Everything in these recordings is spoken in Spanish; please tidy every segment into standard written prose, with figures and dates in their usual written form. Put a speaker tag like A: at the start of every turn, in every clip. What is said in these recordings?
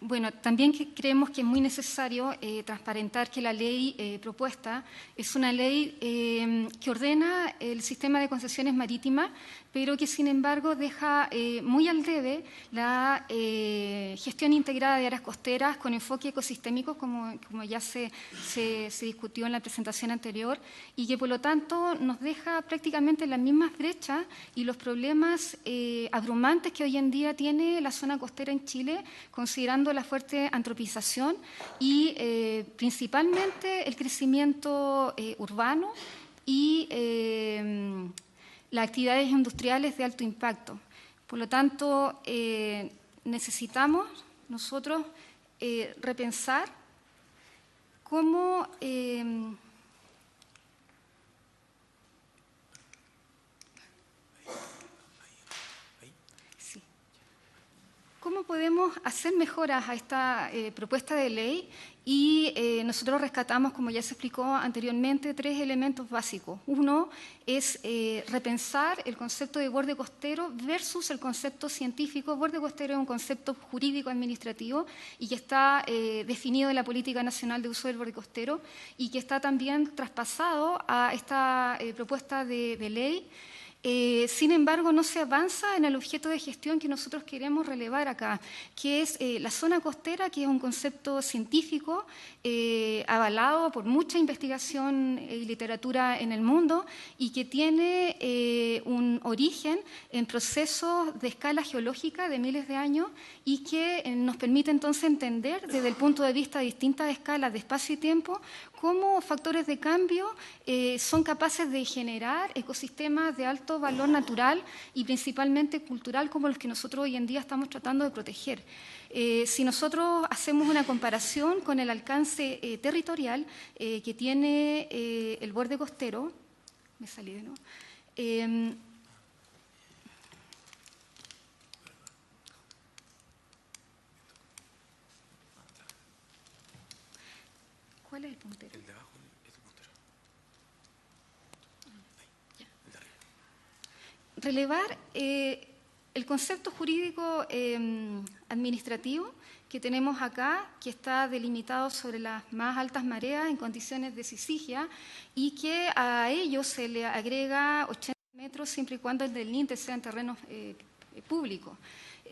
A: Bueno, también creemos que es muy necesario transparentar que la ley propuesta es una ley que ordena el sistema de concesiones marítimas, pero que sin embargo deja muy al debe la gestión integrada de áreas costeras con enfoque ecosistémico, como ya se discutió en la presentación anterior, y que por lo tanto nos deja prácticamente las mismas brechas y los problemas abrumantes que hoy en día tiene la zona costera en Chile, considerando la fuerte antropización y principalmente el crecimiento urbano y las actividades industriales de alto impacto. Por lo tanto, necesitamos nosotros repensar cómo ¿cómo podemos hacer mejoras a esta propuesta de ley? Y nosotros rescatamos, como ya se explicó anteriormente, 3 elementos básicos. Uno es repensar el concepto de borde costero versus el concepto científico. Borde costero es un concepto jurídico-administrativo y que está definido en la Política Nacional de Uso del Borde Costero y que está también traspasado a esta propuesta de ley. Sin embargo, no se avanza en el objeto de gestión que nosotros queremos relevar acá, que es la zona costera, que es un concepto científico avalado por mucha investigación y literatura en el mundo y que tiene un origen en procesos de escala geológica de miles de años y que nos permite entonces entender desde el punto de vista de distintas escalas de espacio y tiempo cómo factores de cambio son capaces de generar ecosistemas de alto valor natural y principalmente cultural como los que nosotros hoy en día estamos tratando de proteger. Si nosotros hacemos una comparación con el alcance territorial que tiene el borde costero, me salí de nuevo, ¿cuál es el puntero?
B: El de abajo es el puntero.
A: Ya. Relevar el concepto jurídico administrativo que tenemos acá, que está delimitado sobre las más altas mareas en condiciones de sisigia y que a ello se le agrega 80 metros siempre y cuando el del límite sea en terrenos públicos.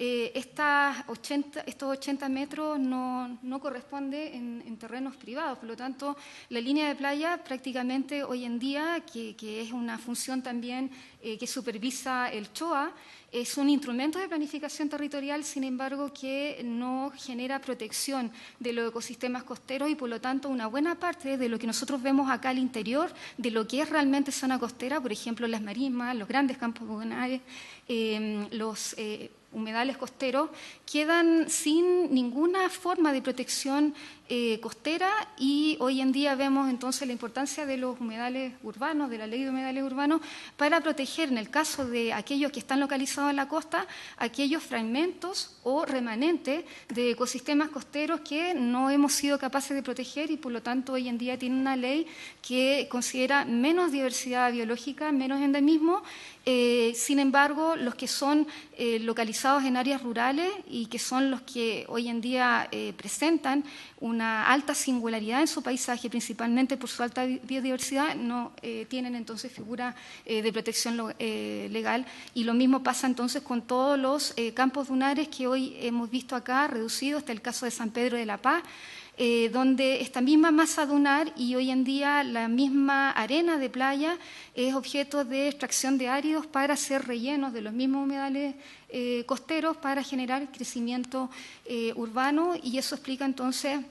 A: Estos 80 metros no corresponden en terrenos privados, por lo tanto, la línea de playa prácticamente hoy en día, que es una función también que supervisa el CHOA, es un instrumento de planificación territorial, sin embargo, que no genera protección de los ecosistemas costeros y, por lo tanto, una buena parte de lo que nosotros vemos acá al interior, de lo que es realmente zona costera, por ejemplo, las marismas, los grandes campos dunares, los humedales costeros, quedan sin ninguna forma de protección costera y hoy en día vemos entonces la importancia de los humedales urbanos, de la ley de humedales urbanos, para proteger, en el caso de aquellos que están localizados en la costa, aquellos fragmentos o remanentes de ecosistemas costeros que no hemos sido capaces de proteger y por lo tanto hoy en día tiene una ley que considera menos diversidad biológica, menos endemismo. Sin embargo, los que son localizados en áreas rurales y que son los que hoy en día presentan una alta singularidad en su paisaje, principalmente por su alta biodiversidad, no tienen entonces figura de protección legal. Y lo mismo pasa entonces con todos los campos dunares que hoy hemos visto acá reducidos, hasta el caso de San Pedro de la Paz, donde esta misma masa dunar y hoy en día la misma arena de playa es objeto de extracción de áridos para hacer rellenos de los mismos humedales costeros para generar crecimiento urbano y eso explica entonces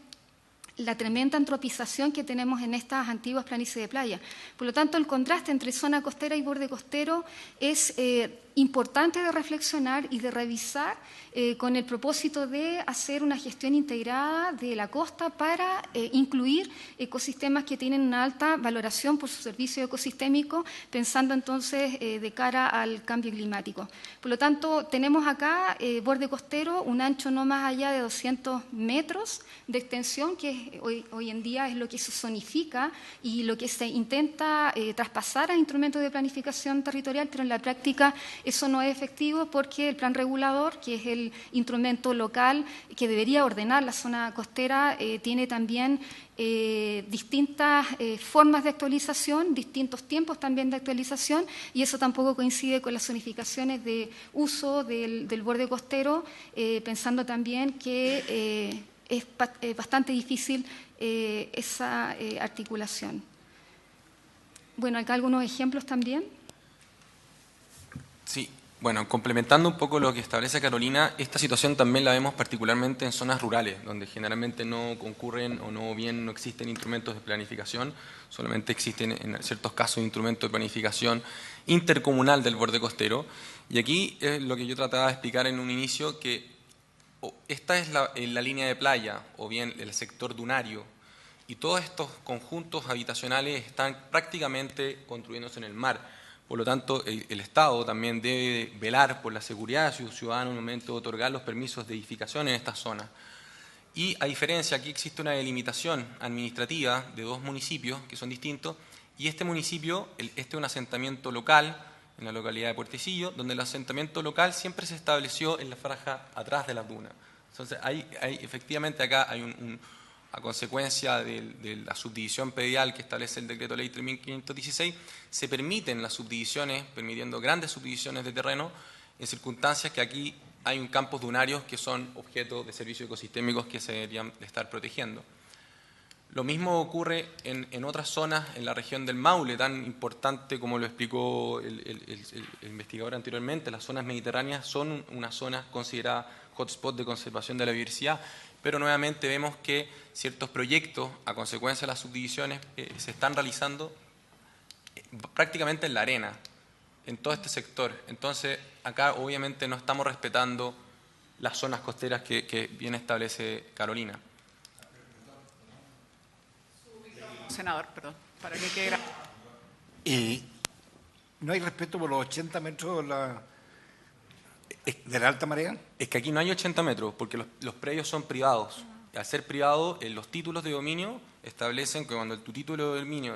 A: la tremenda antropización que tenemos en estas antiguas planicies de playa. Por lo tanto, el contraste entre zona costera y borde costero es importante de reflexionar y de revisar con el propósito de hacer una gestión integrada de la costa para incluir ecosistemas que tienen una alta valoración por su servicio ecosistémico, pensando entonces de cara al cambio climático. Por lo tanto, tenemos acá borde costero, un ancho no más allá de 200 metros de extensión, que hoy en día es lo que se zonifica y lo que se intenta traspasar a instrumentos de planificación territorial, pero en la práctica Eso no es efectivo porque el plan regulador, que es el instrumento local que debería ordenar la zona costera, tiene también distintas formas de actualización, distintos tiempos también de actualización, y eso tampoco coincide con las zonificaciones de uso del borde costero, pensando también que es bastante difícil esa articulación. Bueno, acá algunos ejemplos también.
B: Sí, bueno, complementando un poco lo que establece Carolina, esta situación también la vemos particularmente en zonas rurales, donde generalmente no concurren o no existen instrumentos de planificación, solamente existen en ciertos casos instrumentos de planificación intercomunal del borde costero. Y aquí es lo que yo trataba de explicar en un inicio, que esta es la línea de playa o bien el sector dunario, y todos estos conjuntos habitacionales están prácticamente construyéndose en el mar. Por lo tanto, el Estado también debe velar por la seguridad de sus ciudadanos en el momento de otorgar los permisos de edificación en estas zonas. Y a diferencia, aquí existe una delimitación administrativa de dos municipios que son distintos, y este municipio, este es un asentamiento local en la localidad de Puertecillo, donde el asentamiento local siempre se estableció en la franja atrás de las dunas. Entonces, efectivamente acá hay a consecuencia de la subdivisión predial que establece el Decreto Ley 3516, se permiten las subdivisiones, permitiendo grandes subdivisiones de terreno, en circunstancias que aquí hay un campos dunarios que son objeto de servicios ecosistémicos que se deberían de estar protegiendo. Lo mismo ocurre en otras zonas, en la región del Maule, tan importante como lo explicó el investigador anteriormente. Las zonas mediterráneas son una zona considerada hotspot de conservación de la biodiversidad, pero nuevamente vemos que ciertos proyectos, a consecuencia de las subdivisiones, se están realizando prácticamente en la arena, en todo este sector. Entonces, acá obviamente no estamos respetando las zonas costeras que bien establece Carolina.
C: Senador, perdón, para que quede
D: ¿No hay respeto por los 80 metros de la alta marea?
B: Es que aquí no hay 80 metros, porque los predios son privados. Al ser privados, los títulos de dominio establecen que cuando tu título de dominio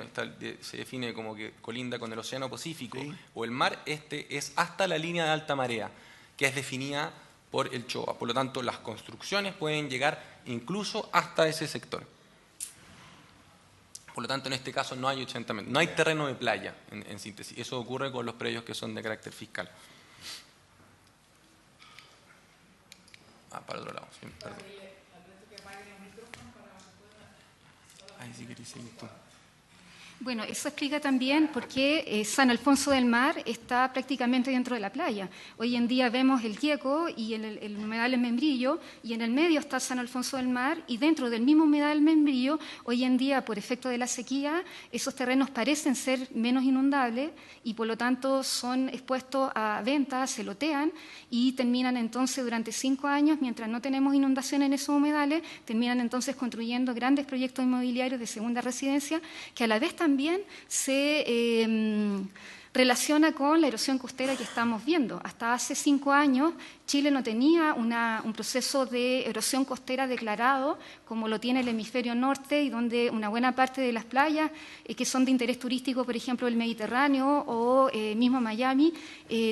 B: se define como que colinda con el Océano Pacífico, sí, o el mar, es hasta la línea de alta marea, que es definida por el CHOA. Por lo tanto, las construcciones pueden llegar incluso hasta ese sector. Por lo tanto, en este caso no hay 80 metros. No hay terreno de playa, en síntesis. Eso ocurre con los predios que son de carácter fiscal. Para otro lado. Sí, perdón. Ay, si querés seguir tú.
A: Bueno, eso explica también por qué San Alfonso del Mar está prácticamente dentro de la playa. Hoy en día vemos el Gieco y el humedal El Membrillo, y en el medio está San Alfonso del Mar, y dentro del mismo humedal El Membrillo, hoy en día, por efecto de la sequía, esos terrenos parecen ser menos inundables y por lo tanto son expuestos a venta, se lotean y terminan entonces durante 5 años, mientras no tenemos inundación en esos humedales, terminan entonces construyendo grandes proyectos inmobiliarios de segunda residencia que a la vez también se relaciona con la erosión costera que estamos viendo. Hasta hace 5 años Chile no tenía un proceso de erosión costera declarado como lo tiene el hemisferio norte, y donde una buena parte de las playas que son de interés turístico, por ejemplo el Mediterráneo o mismo Miami,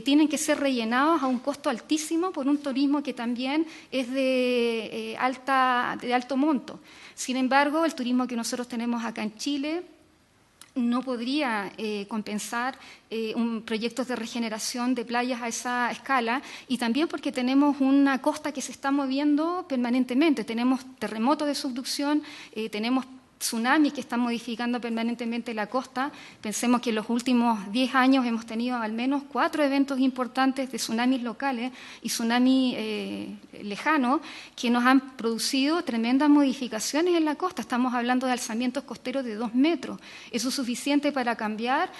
A: tienen que ser rellenados a un costo altísimo por un turismo que también es de alto monto. Sin embargo, el turismo que nosotros tenemos acá en Chile no podría compensar proyectos de regeneración de playas a esa escala, y también porque tenemos una costa que se está moviendo permanentemente, tenemos terremotos de subducción, tenemos tsunamis que están modificando permanentemente la costa. Pensemos que en los últimos 10 años hemos tenido al menos 4 eventos importantes de tsunamis locales y tsunamis lejanos que nos han producido tremendas modificaciones en la costa. Estamos hablando de alzamientos costeros de 2 metros. Eso es suficiente para cambiar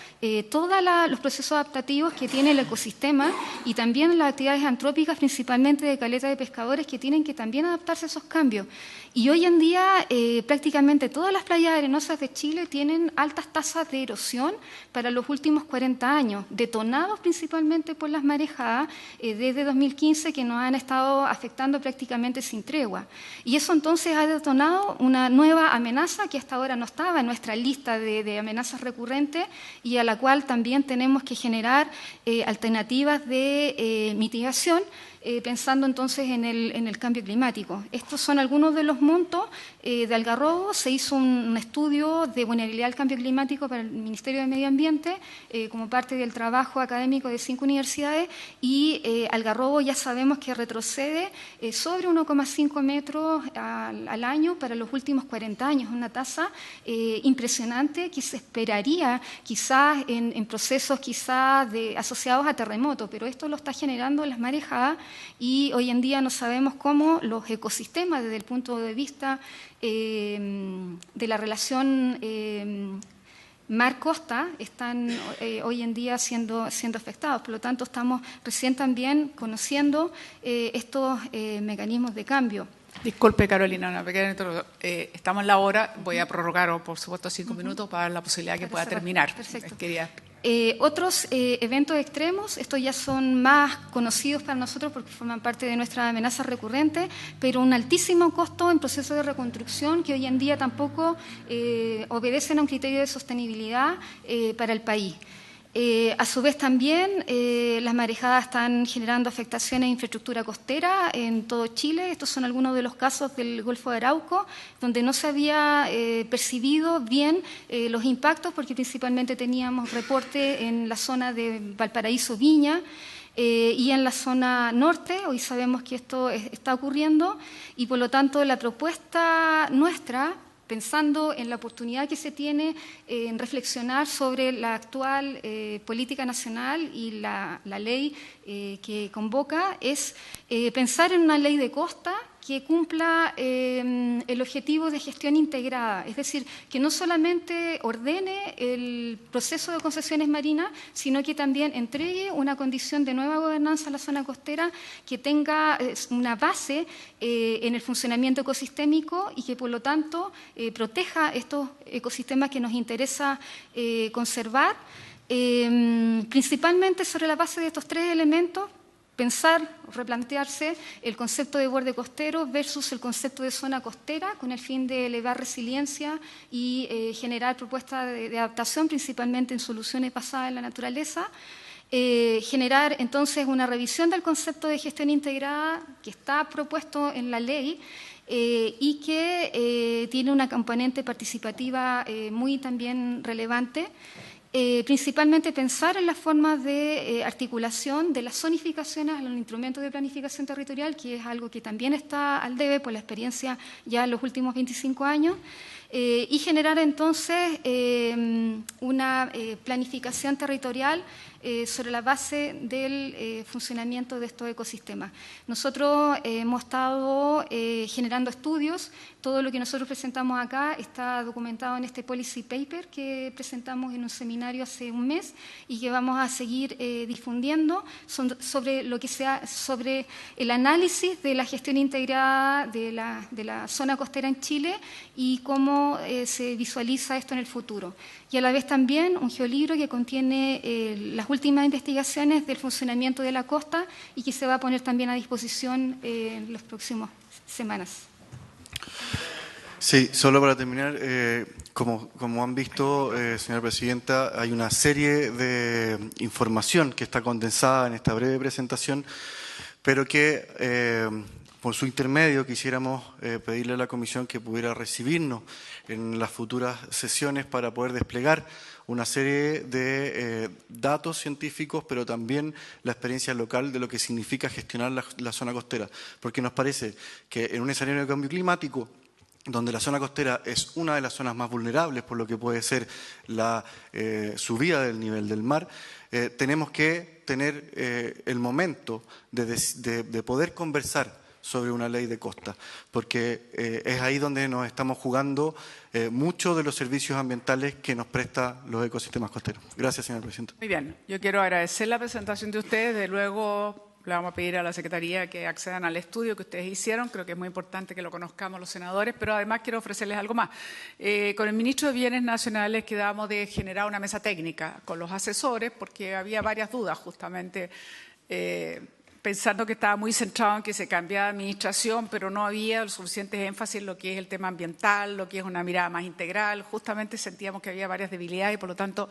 A: todos los procesos adaptativos que tiene el ecosistema, y también las actividades antrópicas, principalmente de caleta de pescadores, que tienen que también adaptarse a esos cambios. Y hoy en día prácticamente todas todas las playas arenosas de Chile tienen altas tasas de erosión para los últimos 40 años, detonados principalmente por las marejadas desde 2015 que nos han estado afectando prácticamente sin tregua. Y eso entonces ha detonado una nueva amenaza que hasta ahora no estaba en nuestra lista de amenazas recurrentes y a la cual también tenemos que generar alternativas de mitigación, pensando entonces en el cambio climático. Estos son algunos de los montos de Algarrobo. Se hizo un estudio de vulnerabilidad al cambio climático para el Ministerio de Medio Ambiente como parte del trabajo académico de 5 universidades y Algarrobo ya sabemos que retrocede sobre 1,5 metros al año para los últimos 40 años, una tasa impresionante que se esperaría quizás en procesos quizás asociados a terremotos, pero esto lo está generando las marejadas y hoy en día no sabemos cómo los ecosistemas desde el punto de vista de la relación mar-costa están hoy en día siendo afectados. Por lo tanto, estamos recién también conociendo estos mecanismos de cambio.
C: Disculpe, Carolina, una pequeña introducción. Estamos en la hora, voy a prorrogar, por supuesto, 5 minutos para dar la posibilidad que pueda terminar.
A: Perfecto.
C: Otros
A: eventos extremos, estos ya son más conocidos para nosotros porque forman parte de nuestras amenazas recurrentes, pero un altísimo costo en procesos de reconstrucción que hoy en día tampoco obedecen a un criterio de sostenibilidad para el país. A su vez también las marejadas están generando afectaciones a infraestructura costera en todo Chile. Estos son algunos de los casos del Golfo de Arauco, donde no se había percibido bien los impactos, porque principalmente teníamos reporte en la zona de Valparaíso, Viña, y en la zona norte. Hoy sabemos que esto está ocurriendo y por lo tanto la propuesta nuestra, pensando en la oportunidad que se tiene en reflexionar sobre la actual política nacional y la ley que convoca, es pensar en una ley de costa que cumpla el objetivo de gestión integrada, es decir, que no solamente ordene el proceso de concesiones marinas, sino que también entregue una condición de nueva gobernanza a la zona costera que tenga una base en el funcionamiento ecosistémico y que, por lo tanto, proteja estos ecosistemas que nos interesa conservar, principalmente sobre la base de estos 3 elementos: pensar, replantearse el concepto de borde costero versus el concepto de zona costera, con el fin de elevar resiliencia y generar propuestas de adaptación, principalmente en soluciones basadas en la naturaleza. Generar entonces una revisión del concepto de gestión integrada que está propuesto en la ley y que tiene una componente participativa muy también relevante. Principalmente pensar en las formas de articulación de las zonificaciones a los instrumentos de planificación territorial, que es algo que también está al debe por la experiencia ya en los últimos 25 años, y generar entonces una planificación territorial sobre la base del funcionamiento de estos ecosistemas. Nosotros hemos estado generando estudios. Todo lo que nosotros presentamos acá está documentado en este policy paper que presentamos en un seminario hace un mes y que vamos a seguir difundiendo sobre lo que sea, sobre el análisis de la gestión integrada de la zona costera en Chile y cómo se visualiza esto en el futuro. Y a la vez también un geolibro que contiene las últimas investigaciones del funcionamiento de la costa y que se va a poner también a disposición en las próximas semanas.
E: Sí, solo para terminar, como han visto, señora presidenta, hay una serie de información que está condensada en esta breve presentación, pero que por su intermedio quisiéramos pedirle a la Comisión que pudiera recibirnos en las futuras sesiones para poder desplegar una serie de datos científicos, pero también la experiencia local de lo que significa gestionar la zona costera, porque nos parece que en un escenario de cambio climático, donde la zona costera es una de las zonas más vulnerables por lo que puede ser la subida del nivel del mar, tenemos que tener el momento de poder conversar sobre una ley de costa, porque es ahí donde nos estamos jugando muchos de los servicios ambientales que nos prestan los ecosistemas costeros. Gracias, señor presidente.
C: Muy bien, yo quiero agradecer la presentación de ustedes. De luego le vamos a pedir a la Secretaría que accedan al estudio que ustedes hicieron. Creo que es muy importante que lo conozcamos los senadores, pero además quiero ofrecerles algo más. Con el ministro de Bienes Nacionales quedamos de generar una mesa técnica con los asesores, porque había varias dudas justamente, pensando que estaba muy centrado en que se cambiaba de administración, pero no había el suficiente énfasis en lo que es el tema ambiental, lo que es una mirada más integral. Justamente sentíamos que había varias debilidades y, por lo tanto,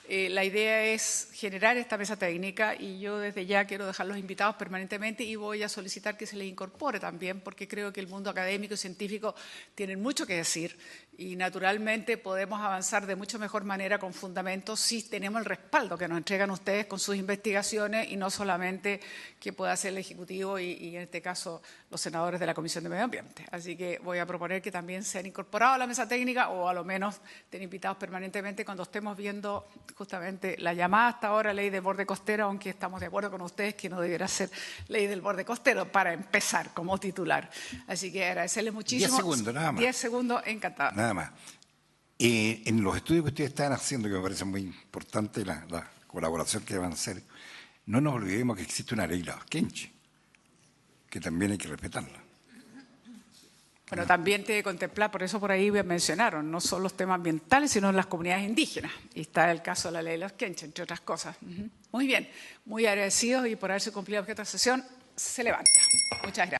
C: la idea es generar esta mesa técnica, y yo desde ya quiero dejarlos invitados permanentemente y voy a solicitar que se les incorpore también, porque creo que el mundo académico y científico tienen mucho que decir y naturalmente podemos avanzar de mucho mejor manera con fundamentos si tenemos el respaldo que nos entregan ustedes con sus investigaciones y no solamente que pueda hacer el Ejecutivo y en este caso los senadores de la Comisión de Medio Ambiente. Así que voy a proponer que también sean incorporados a la mesa técnica o a lo menos estén invitados permanentemente cuando estemos viendo justamente la llamada hasta ahora ley del borde costero, aunque estamos de acuerdo con ustedes que no debiera ser ley del borde costero para empezar como titular. Así que agradecerles muchísimo.
D: 10 segundos, nada más.
C: 10 segundos, encantada.
D: Nada más. En los estudios que ustedes están haciendo, que me parece muy importante la colaboración que van a hacer, no nos olvidemos que existe una ley, la Osquenche, que también hay que respetarla.
C: Bueno, también tiene que contemplar, por eso por ahí mencionaron, no solo los temas ambientales, sino las comunidades indígenas. Y está el caso de la ley de los Osquenche, entre otras cosas. Muy bien, muy agradecidos y por haberse cumplido el objeto de la sesión, se levanta. Muchas gracias.